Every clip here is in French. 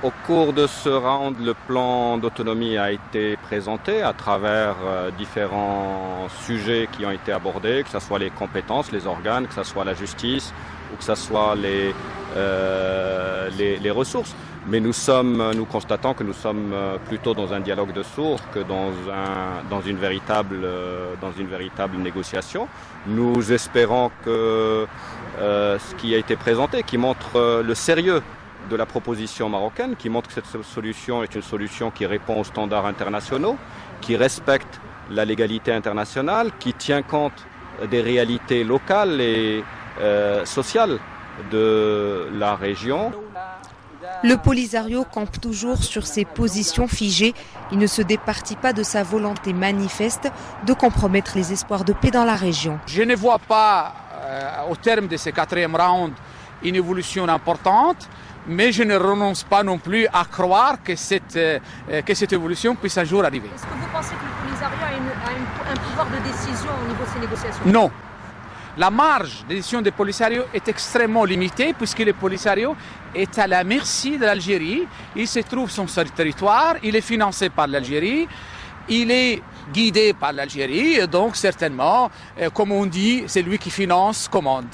Au cours de ce round, le plan d'autonomie a été présenté à travers différents sujets qui ont été abordés, que ce soit les compétences, les organes, que ce soit la justice ou que ce soit les ressources. Mais nous constatons que nous sommes plutôt dans un dialogue de sourds que dans une véritable négociation. Nous espérons que ce qui a été présenté, qui montre le sérieux de la proposition marocaine, qui montre que cette solution est une solution qui répond aux standards internationaux, qui respecte la légalité internationale, qui tient compte des réalités locales et sociales de la région. Le Polisario campe toujours sur ses positions figées. Il ne se départit pas de sa volonté manifeste de compromettre les espoirs de paix dans la région. Je ne vois pas, au terme de ce quatrième round, une évolution importante, mais je ne renonce pas non plus à croire que cette évolution puisse un jour arriver. Est-ce que vous pensez que le Polisario a un pouvoir de décision au niveau de ces négociations? Non. La marge de décision du Polisario est extrêmement limitée puisque le Polisario est à la merci de l'Algérie. Il se trouve sur son territoire, il est financé par l'Algérie, il est guidé par l'Algérie et donc certainement, comme on dit, c'est lui qui finance, commande.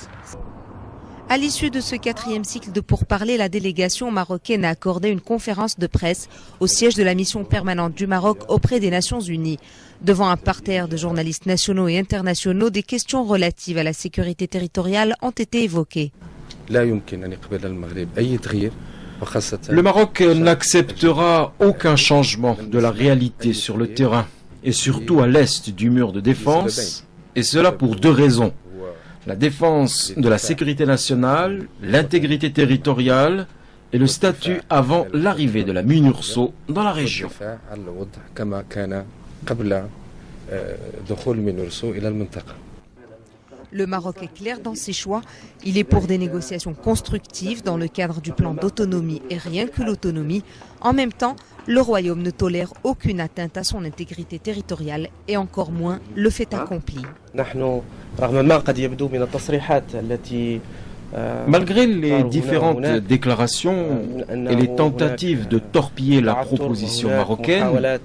À l'issue de ce quatrième cycle de pourparlers, la délégation marocaine a accordé une conférence de presse au siège de la mission permanente du Maroc auprès des Nations Unies. Devant un parterre de journalistes nationaux et internationaux, des questions relatives à la sécurité territoriale ont été évoquées. Le Maroc n'acceptera aucun changement de la réalité sur le terrain, et surtout à l'est du mur de défense, et cela pour deux raisons. La défense de la sécurité nationale, l'intégrité territoriale et le statut avant l'arrivée de la MINURSO dans la région. Le Maroc est clair dans ses choix. Il est pour des négociations constructives dans le cadre du plan d'autonomie et rien que l'autonomie. En même temps, le Royaume ne tolère aucune atteinte à son intégrité territoriale et encore moins le fait accompli. Malgré les différentes déclarations et les tentatives de torpiller la proposition marocaine,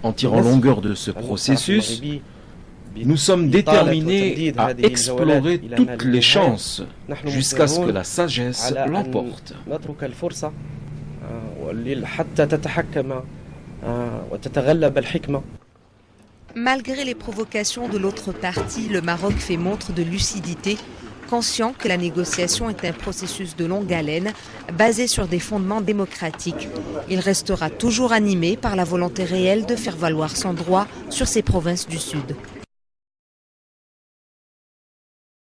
en tirant longueur de ce processus, nous sommes déterminés à explorer toutes les chances jusqu'à ce que la sagesse l'emporte. Malgré les provocations de l'autre partie, le Maroc fait montre de lucidité, conscient que la négociation est un processus de longue haleine, basé sur des fondements démocratiques. Il restera toujours animé par la volonté réelle de faire valoir son droit sur ces provinces du Sud.